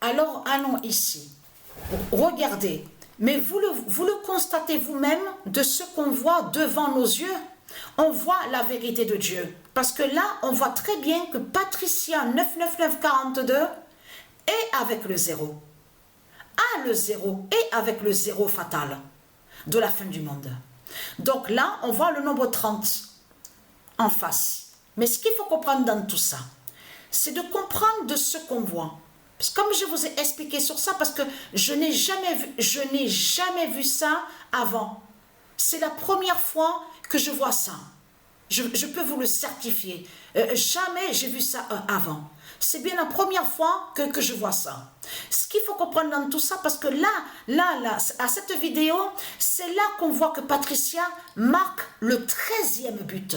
Alors, allons ici. Regardez. Mais vous le constatez vous-même de ce qu'on voit devant nos yeux. On voit la vérité de Dieu. Parce que là, on voit très bien que Patricia 99942 est avec le zéro. A le zéro et avec le zéro fatal de la fin du monde. Donc là, on voit le nombre 30 en face. Mais ce qu'il faut comprendre dans tout ça, c'est de comprendre de ce qu'on voit. Parce que comme je vous ai expliqué sur ça, parce que je n'ai jamais vu ça avant. C'est la première fois que je vois ça. Je peux vous le certifier. Jamais j'ai vu ça avant. C'est bien la première fois que je vois ça. Ce qu'il faut comprendre dans tout ça, parce que là, à cette vidéo, c'est là qu'on voit que Patricia marque le 13e but.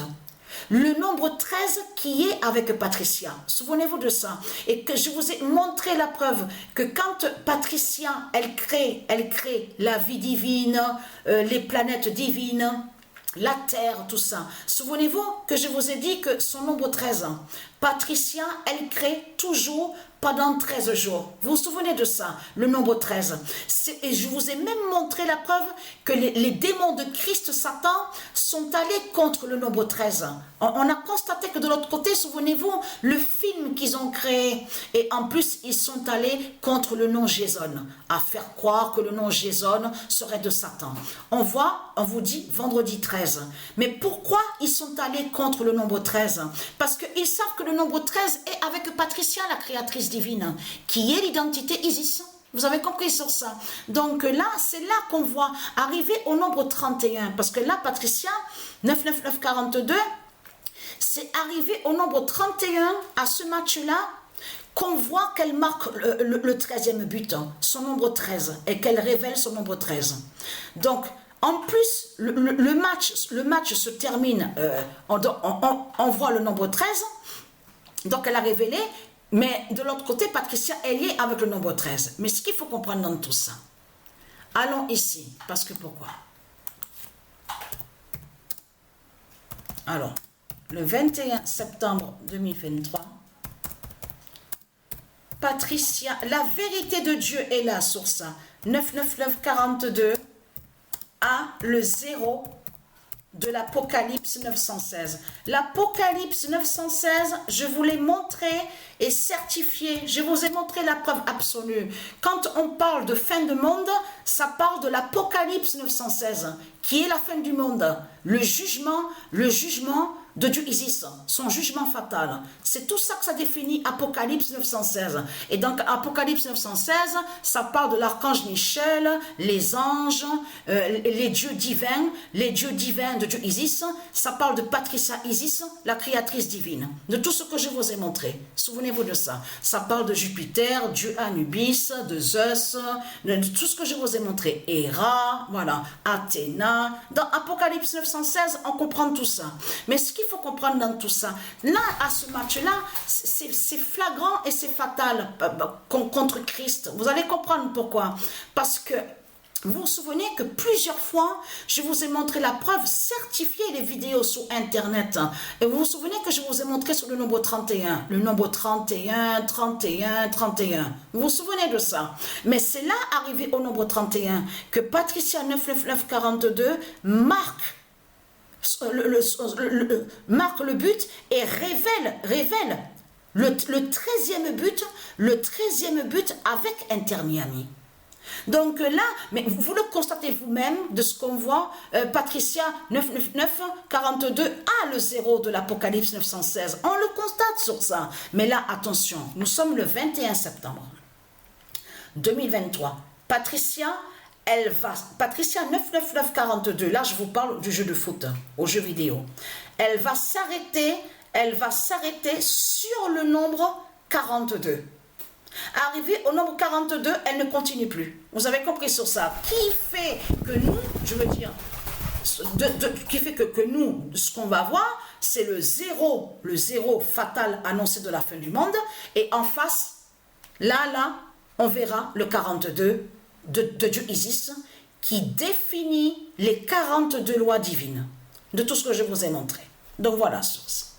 Le nombre 13 qui est avec Patricia. Souvenez-vous de ça. Et que je vous ai montré la preuve que quand Patricia, elle crée la vie divine, les planètes divines, la terre, tout ça. Souvenez-vous que je vous ai dit que son nombre 13, Patricia, elle crée toujours pendant 13 jours. Vous vous souvenez de ça, le nombre 13. Et je vous ai même montré la preuve que les démons de Christ, Satan, sont allés contre le nombre 13. On a constaté que de l'autre côté, souvenez-vous, le film qu'ils ont créé, et en plus, ils sont allés contre le nom Jason, à faire croire que le nom Jason serait de Satan. On vous dit vendredi 13. Mais pourquoi ils sont allés contre le nombre 13? Parce qu'ils savent que le nombre 13 est avec Patricia, la créatrice divine, qui est l'identité Isis. Vous avez compris sur ça. Donc là, c'est là qu'on voit arriver au nombre 31. Parce que là, Patricia, 99942, c'est arrivé au nombre 31 à ce match-là qu'on voit qu'elle marque le 13e but, son nombre 13, et qu'elle révèle son nombre 13. Donc, en plus, le match se termine, on voit le nombre 13, donc elle a révélé, mais de l'autre côté, Patricia est liée avec le nombre 13. Mais ce qu'il faut comprendre dans tout ça, allons ici, parce que pourquoi? Alors, le 21 septembre 2023, Patricia, la vérité de Dieu est là sur ça. 99942 a le 0 de l'Apocalypse 916. L'Apocalypse 916, je vous l'ai montré et certifié. Je vous ai montré la preuve absolue. Quand on parle de fin de monde, ça parle de l'Apocalypse 916, qui est la fin du monde. Le jugement de Dieu Isis, son jugement fatal. C'est tout ça que ça définit Apocalypse 916. Et donc Apocalypse 916, ça parle de l'archange Michel, les anges, les dieux divins de Dieu Isis. Ça parle de Patricia Isis, la créatrice divine. De tout ce que je vous ai montré. Souvenez-vous de ça. Ça parle de Jupiter, Dieu Anubis, de Zeus, de tout ce que je vous ai montré. Héra, voilà, Athéna. Dans Apocalypse 916, on comprend tout ça. Mais ce qu'il faut comprendre dans tout ça, là, à ce match-là, c'est flagrant et c'est fatal contre Christ. Vous allez comprendre pourquoi. Parce que vous vous souvenez que plusieurs fois, je vous ai montré la preuve, certifié les vidéos sur Internet. Et vous vous souvenez que je vous ai montré sur le nombre 31. Le nombre 31, 31, 31. Vous vous souvenez de ça? Mais c'est là, arrivé au nombre 31, que Patricia 99942 marque le but et révèle le 13e but avec Inter Miami. Donc là, mais vous le constatez vous-même de ce qu'on voit, Patricia 99942 a le 0 de l'Apocalypse 916. On le constate sur ça. Mais là, attention, nous sommes le 21 septembre 2023. Patricia 99942, là je vous parle du jeu de foot, au jeu vidéo. Elle va s'arrêter sur le nombre 42. Arrivée au nombre 42, elle ne continue plus. Vous avez compris sur ça. Qui fait que nous, je veux dire, qui fait que nous, ce qu'on va voir, c'est le zéro fatal annoncé de la fin du monde. Et en face, là, on verra le 42 de Dieu Isis, qui définit les 42 lois divines de tout ce que je vous ai montré. Donc voilà, source.